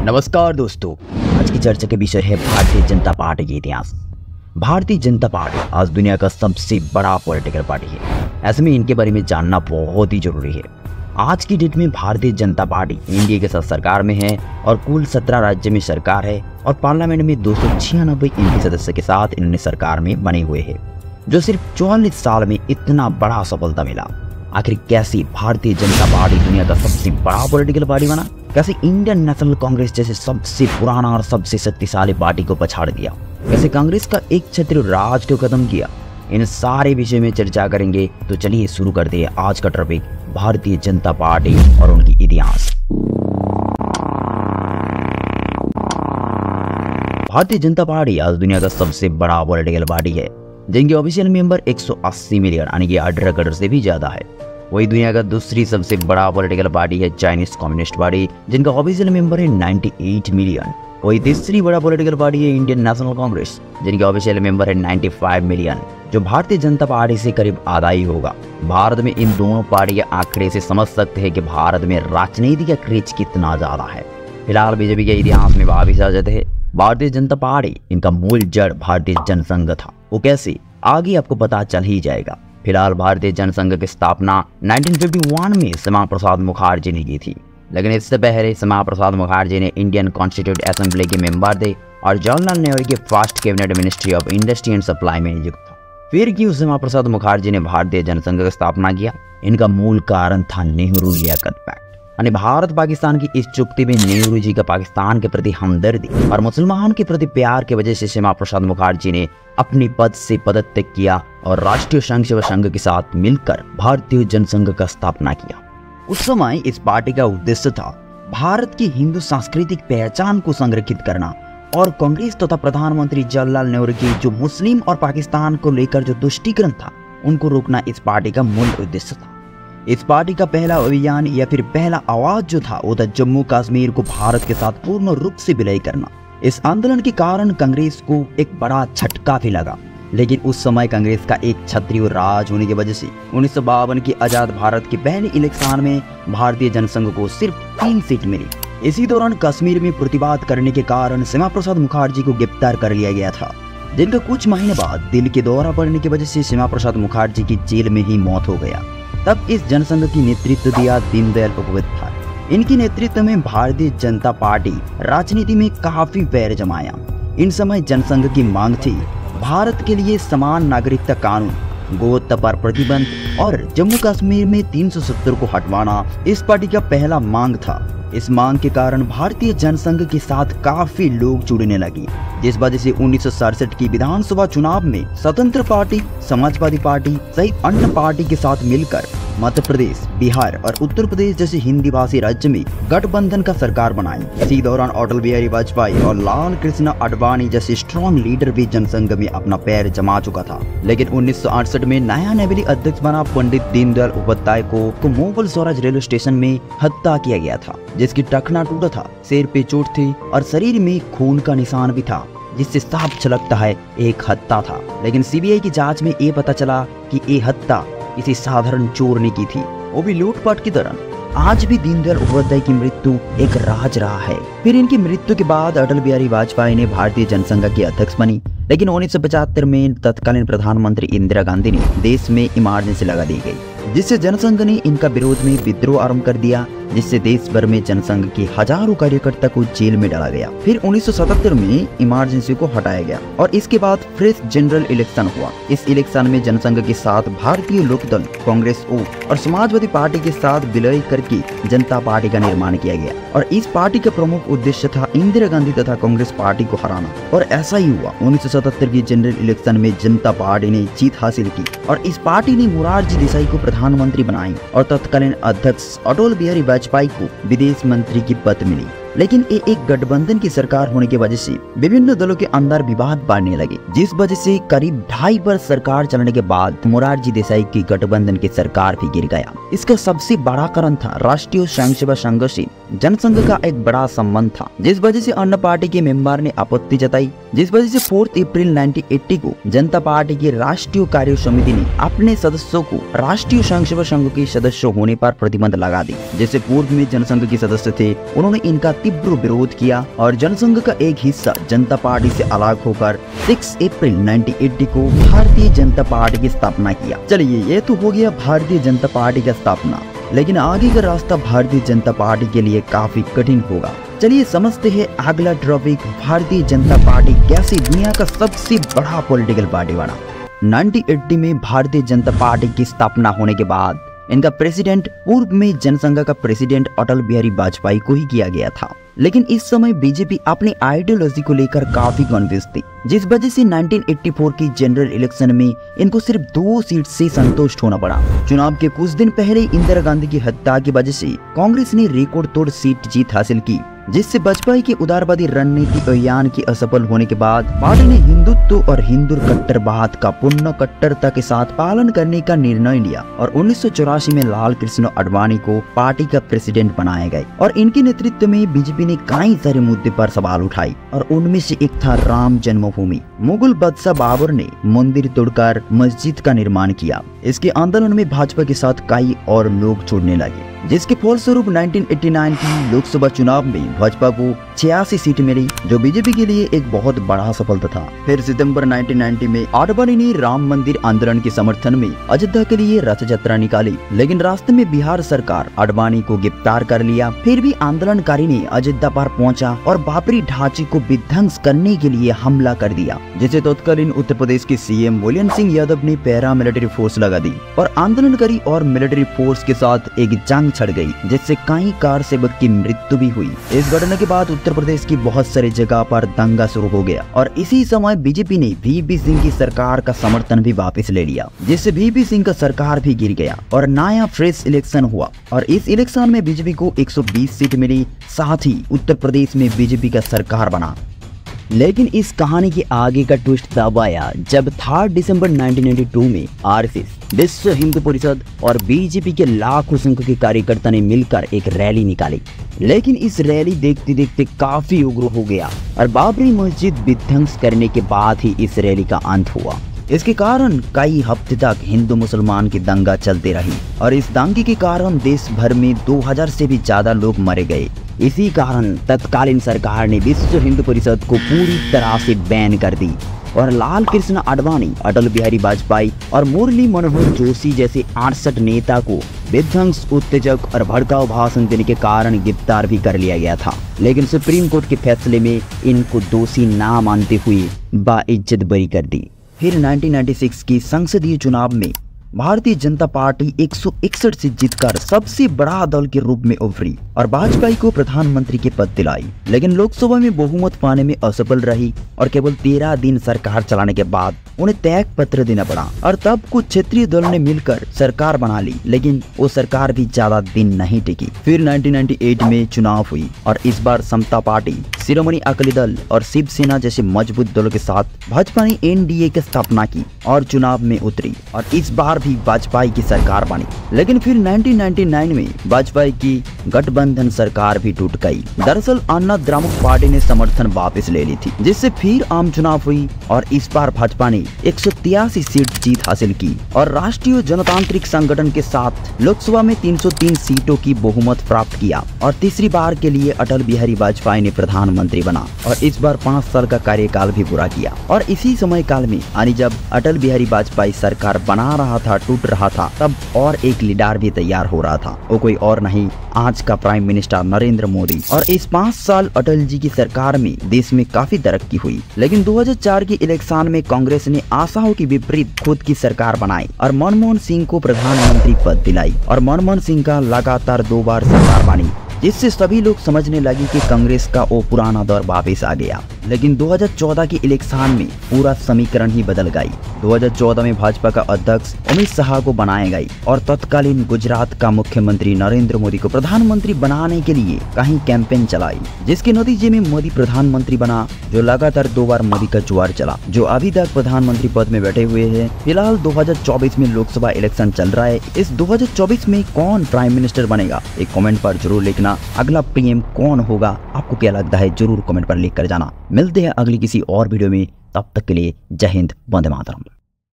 नमस्कार दोस्तों, आज की चर्चा के विषय है भारतीय जनता पार्टी के इतिहास। भारतीय जनता पार्टी आज दुनिया का सबसे बड़ा पॉलिटिकल पार्टी है। ऐसे में इनके बारे में जानना बहुत ही जरूरी है। आज की डेट में भारतीय जनता पार्टी इंडिया के साथ सरकार में है और कुल 17 राज्य में सरकार है और पार्लियामेंट में 296 एमपी सदस्य के साथ इन्होंने सरकार में बने हुए हैं, जो सिर्फ 44 साल में इतना बड़ा सफलता मिला। आखिर कैसे भारतीय जनता पार्टी दुनिया का सबसे बड़ा पॉलिटिकल पार्टी बना? कैसे इंडियन नेशनल कांग्रेस जैसे सबसे पुराना और सबसे शक्तिशाली पार्टी को पछाड़ दिया? कैसे कांग्रेस का एक क्षत्रिय राज को खत्म किया? इन सारे विषय में चर्चा करेंगे। तो चलिए शुरू करते हैं आज का टॉपिक, भारतीय जनता पार्टी और उनकी इतिहास। भारतीय जनता पार्टी आज दुनिया का सबसे बड़ा पॉलिटिकल पार्टी है, जिनके ऑफिशियल मेंबर 180 मिलियन यानी कि 18 करोड़ से भी ज्यादा है। वही दुनिया का दूसरी सबसे बड़ा पॉलिटिकल पार्टी है चाइनीज कम्युनिस्ट पार्टी, जिनका ऑफिशियल मेंबर है 98 मिलियन। वही तीसरी बड़ा पॉलिटिकल पार्टी है इंडियन नेशनल कांग्रेस, जिनके ऑफिशियल मेंबर है 95 मिलियन, जो भारतीय जनता पार्टी से करीब आधा ही होगा। भारत में इन दोनों पार्टी के आंकड़े से समझ सकते हैं कि भारत में राजनीति का क्रेज कितना ज्यादा है। फिलहाल बीजेपी के इतिहास में वापिस आ जाते हैं। भारतीय जनता पार्टी, इनका मूल जड़ भारतीय जनसंघ था। वो कैसे, आगे आपको पता चल ही जाएगा। फिलहाल भारतीय जनसंघ की स्थापना 1951 में श्यामा प्रसाद मुखर्जी ने की थी, लेकिन इससे पहले श्यामा प्रसाद मुखर्जी ने इंडियन कॉन्स्टिट्यूट असेंबली के मेंबर थे और जवाहरलाल नेहरू के first cabinet ministry of industry and supply में नियुक्त था। फिर क्यों श्यामा प्रसाद मुखर्जी ने भारतीय जनसंघ की स्थापना किया? इनका मूल कारण था नेहरू लियाकत पैक्ट, यानी भारत पाकिस्तान की इस चुक्ति में नेहरू जी का पाकिस्तान के प्रति हमदर्दी और मुसलमानों के प्रति प्यार की वजह से श्यामा प्रसाद मुखर्जी ने अपनी पद से पदत्याग किया और राष्ट्रीय स्वयंसेवक संघ के साथ मिलकर भारतीय जनसंघ का स्थापना किया। उस समय इस पार्टी का उद्देश्य था भारत की हिंदू सांस्कृतिक पहचान को संरक्षित करना और कांग्रेस तथा प्रधानमंत्री जवाहरलाल नेहरू की जो मुस्लिम और पाकिस्तान को लेकर जो तुष्टीकरण था, उनको रोकना इस पार्टी का मूल उद्देश्य था। इस पार्टी का पहला अभियान या फिर पहला आवाज जो था, वो था जम्मू कश्मीर को भारत के साथ पूर्ण रूप से विलय करना। इस आंदोलन के कारण कांग्रेस को एक बड़ा झटका भी लगा, लेकिन उस समय कांग्रेस का एक क्षत्रिय राज होने की वजह से 1952 की आजाद भारत के पहले इलेक्शन में भारतीय जनसंघ को सिर्फ 3 सीट मिली। इसी दौरान कश्मीर में प्रतिवाद करने के कारण श्यामा प्रसाद मुखर्जी को गिरफ्तार कर लिया गया था, जिनका कुछ महीने बाद दिल के दौरा पड़ने की वजह से श्यामा प्रसाद मुखर्जी की जेल में ही मौत हो गया। तब इस जनसंघ की नेतृत्व दिया दीनदयाल उपाध्याय। इनके नेतृत्व में भारतीय जनता पार्टी राजनीति में काफी पैर जमाया। इन समय जनसंघ की मांग थी भारत के लिए समान नागरिकता कानून, गोहत्या पर प्रतिबंध और जम्मू कश्मीर में 370 को हटवाना इस पार्टी का पहला मांग था। इस मांग के कारण भारतीय जनसंघ के साथ काफी लोग जुड़ने लगे, जिस वजह से 1967 की विधानसभा चुनाव में स्वतंत्र पार्टी, समाजवादी पार्टी सहित अन्य पार्टी के साथ मिलकर मध्य प्रदेश, बिहार और उत्तर प्रदेश जैसे हिंदी भाषी राज्य में गठबंधन का सरकार बनाई। इसी दौरान अटल बिहारी वाजपेयी और लाल कृष्ण आडवाणी जैसे स्ट्रॉन्ग लीडर भी जनसंघ में अपना पैर जमा चुका था। लेकिन 1968 में नया नवेली अध्यक्ष बना पंडित दीनदयाल उपाध्याय को मोगल स्वराज रेलवे स्टेशन में हत्या किया गया था, जिसकी टखना टूटा था, सिर पे चोट थी और शरीर में खून का निशान भी था, जिससे साफ झलकता है एक हत्या था। लेकिन सीबीआई की जांच में ये पता चला कि ये हत्या किसी साधारण चोर ने की थी, वो भी लूटपाट की दौरान। आज भी दीनदयाल उपाध्याय की मृत्यु एक राज रहा है। फिर इनकी मृत्यु के बाद अटल बिहारी वाजपेयी ने भारतीय जनसंघ के अध्यक्ष बनी, लेकिन 1975 में तत्कालीन प्रधानमंत्री इंदिरा गांधी ने देश में इमरजेंसी लगा दी गई, जिससे जनसंघ ने इनका विरोध में विद्रोह आरंभ कर दिया, जिससे देश भर में जनसंघ के हजारों कार्यकर्ता को जेल में डाला गया। फिर 1977 में इमरजेंसी को हटाया गया और इसके बाद फ्रेश जनरल इलेक्शन हुआ। इस इलेक्शन में जनसंघ के साथ भारतीय लोकदल, कांग्रेस और समाजवादी पार्टी के साथ विलय करके जनता पार्टी का निर्माण किया गया और इस पार्टी का प्रमुख उद्देश्य था इंदिरा गांधी तथा कांग्रेस पार्टी को हराना। और ऐसा ही हुआ। 1977 की जनरल इलेक्शन में जनता पार्टी ने जीत हासिल की और इस पार्टी ने मोरारजी देसाई को प्रधानमंत्री बनाई और तत्कालीन अध्यक्ष अटल बिहारी वाजपेयी को विदेश मंत्री की पद मिली। लेकिन ये एक गठबंधन की सरकार होने की वजह से विभिन्न दलों के अंदर विवाद बढ़ने लगे, जिस वजह से करीब 2.5 वर्ष सरकार चलने के बाद मोरारजी देसाई की गठबंधन की सरकार भी गिर गया। इसका सबसे बड़ा कारण था राष्ट्रीय स्वयंसेवक संघ से जनसंघ का एक बड़ा संबंध था, जिस वजह से अन्य पार्टी के मेंबर ने आपत्ति जताई, जिस वजह से 4 अप्रैल 1980 को जनता पार्टी की राष्ट्रीय कार्य समिति ने अपने सदस्यों को राष्ट्रीय स्वयंसेवक संघ के सदस्य होने पर प्रतिबंध लगा दी। जैसे पूर्व में जनसंघ के सदस्य थे, उन्होंने इनका तीव्र विरोध किया और जनसंघ का एक हिस्सा जनता पार्टी से अलग होकर 6 अप्रैल 1980 को भारतीय जनता पार्टी की स्थापना किया। चलिए, ये तो हो गया भारतीय जनता पार्टी की स्थापना, लेकिन आगे का रास्ता भारतीय जनता पार्टी के लिए काफी कठिन होगा। चलिए समझते हैं अगला टॉपिक, भारतीय जनता पार्टी कैसे दुनिया का सबसे बड़ा पॉलिटिकल पार्टी बना। 1980 में भारतीय जनता पार्टी की स्थापना होने के बाद इनका प्रेसिडेंट पूर्व में जनसंघ का प्रेसिडेंट अटल बिहारी वाजपेयी को ही किया गया था, लेकिन इस समय बीजेपी अपनी आइडियोलॉजी को लेकर काफी कन्फ्यूज थी, जिस वजह से 1984 की जनरल इलेक्शन में इनको सिर्फ 2 सीट से संतुष्ट होना पड़ा। चुनाव के कुछ दिन पहले इंदिरा गांधी की हत्या की वजह से कांग्रेस ने रिकॉर्ड तोड़ सीट जीत हासिल की, जिससे वाजपेयी की उदारवादी रणनीति अभियान की असफल होने के बाद पार्टी ने हिंदुत्व और हिंदू कट्टरवाद का पूर्ण कट्टरता के साथ पालन करने का निर्णय लिया और 1984 में लाल कृष्ण आडवाणी को पार्टी का प्रेसिडेंट बनाया गया और इनके नेतृत्व में बीजेपी ने कई सारे मुद्दे पर सवाल उठाए और उनमें से एक था राम जन्मभूमि। मुगल बादशाह बाबर ने मंदिर तोड़कर मस्जिद का निर्माण किया। इसके आंदोलन में भाजपा के साथ कई और लोग जुड़ने लगे, जिसके फलस्वरूप 1989 की लोकसभा चुनाव में भाजपा को 86 सीट मिली, जो बीजेपी के लिए एक बहुत बड़ा सफलता था। फिर सितंबर 1990 में आडवाणी ने राम मंदिर आंदोलन के समर्थन में अयोध्या के लिए रथ यात्रा निकाली, लेकिन रास्ते में बिहार सरकार आडवाणी को गिरफ्तार कर लिया। फिर भी आंदोलनकारी ने अयोध्या पर पहुंचा और बाबरी ढांचे को विध्वंस करने के लिए हमला कर दिया, जिसे तत्कालीन उत्तर प्रदेश के सीएम मुलायम सिंह यादव ने पैरा मिलिट्री फोर्स लगा दी और आंदोलनकारी और मिलिट्री फोर्स के साथ एक जंग छड़ गई, जिससे कई कार सेवक की मृत्यु भी हुई। इस घटना के बाद उत्तर प्रदेश की बहुत सारी जगह पर दंगा शुरू हो गया और इसी समय बीजेपी ने वीपी सिंह की सरकार का समर्थन भी वापस ले लिया, जिससे वीपी सिंह का सरकार भी गिर गया और नया फ्रेश इलेक्शन हुआ और इस इलेक्शन में बीजेपी को 120 सीट मिली। साथ ही उत्तर प्रदेश में बीजेपी का सरकार बना। लेकिन इस कहानी के आगे का ट्विस्ट तब आया जब 3 दिसंबर 1992 में आरएसएस, विश्व हिंदू परिषद और बीजेपी के लाखों संख्या के कार्यकर्ता ने मिलकर एक रैली निकाली, लेकिन इस रैली देखते देखते काफी उग्र हो गया और बाबरी मस्जिद विध्वंस करने के बाद ही इस रैली का अंत हुआ। इसके कारण कई हफ्ते तक हिंदू मुसलमान की दंगा चलते रही और इस दंगे के कारण देश भर में 2000 से भी ज्यादा लोग मारे गए। इसी कारण तत्कालीन सरकार ने विश्व हिंदू परिषद को पूरी तरह से बैन कर दी और लाल कृष्ण आडवाणी, अटल बिहारी वाजपेयी और मुरली मनोहर जोशी जैसे 68 नेता को विध्वंस, उत्तेजक और भड़काऊ भाषण देने के कारण गिरफ्तार भी कर लिया गया था, लेकिन सुप्रीम कोर्ट के फैसले में इनको दोषी ना मानते हुए बाइज्जत बरी कर दी। फिर 1996 की संसदीय चुनाव में भारतीय जनता पार्टी 161 से जीतकर सबसे बड़ा दल के रूप में उभरी और वाजपेयी को प्रधानमंत्री के पद दिलाई, लेकिन लोकसभा में बहुमत पाने में असफल रही और केवल 13 दिन सरकार चलाने के बाद उन्हें त्याग पत्र देना पड़ा और तब कुछ क्षेत्रीय दल ने मिलकर सरकार बना ली, लेकिन वो सरकार भी ज्यादा दिन नहीं टिकी। फिर 1998 में चुनाव हुई और इस बार समता पार्टी, शिरोमणि अकाली दल और शिवसेना जैसे मजबूत दलों के साथ भाजपा ने एनडीए की स्थापना की और चुनाव में उतरी और इस बार भी वाजपेयी की सरकार बनी। लेकिन फिर 1999 में वाजपेयी की गठबंधन सरकार भी टूट गई। दरअसल अन्ना द्रमुक पार्टी ने समर्थन वापस ले ली थी, जिससे फिर आम चुनाव हुई और इस बार भाजपा ने 183 सीट जीत हासिल की और राष्ट्रीय जनतांत्रिक संगठन के साथ लोकसभा में 303 सीटों की बहुमत प्राप्त किया और तीसरी बार के लिए अटल बिहारी वाजपेयी ने प्रधानमंत्री बना और इस बार 5 साल का कार्यकाल भी पूरा किया। और इसी समय काल में यानी जब अटल बिहारी वाजपेयी सरकार बना रहा था, टूट रहा था, तब और एक लीडर भी तैयार हो रहा था। वो कोई और नहीं, आज का प्राइम मिनिस्टर नरेंद्र मोदी। और इस 5 साल अटल जी की सरकार में देश में काफी तरक्की हुई, लेकिन 2004 की इलेक्शन में कांग्रेस ने आशाओं के विपरीत खुद की सरकार बनाई और मनमोहन सिंह को प्रधानमंत्री पद दिलाई और मनमोहन सिंह का लगातार 2 बार सरकार बनी, जिससे सभी लोग समझने लगे कि कांग्रेस का वो पुराना दौर वापस आ गया। लेकिन 2014 के इलेक्शन में पूरा समीकरण ही बदल गई। 2014 में भाजपा का अध्यक्ष अमित शाह को बनाया गई और तत्कालीन गुजरात का मुख्यमंत्री नरेंद्र मोदी को प्रधानमंत्री बनाने के लिए कहीं कैंपेन चलाई, जिसके नतीजे में मोदी प्रधानमंत्री बना, जो लगातार 2 बार मोदी का जुआर चला, जो अभी तक प्रधानमंत्री पद में बैठे हुए हैं। फिलहाल 2024 में लोकसभा इलेक्शन चल रहा है। इस 2024 में कौन प्राइम मिनिस्टर बनेगा, एक कमेंट पर जरूर लिखना। अगला पीएम कौन होगा, आपको क्या लगता है, जरूर कमेंट पर लिख कर जाना। मिलते हैं अगली किसी और वीडियो में, तब तक के लिए जय हिंद, वंदे मातरम।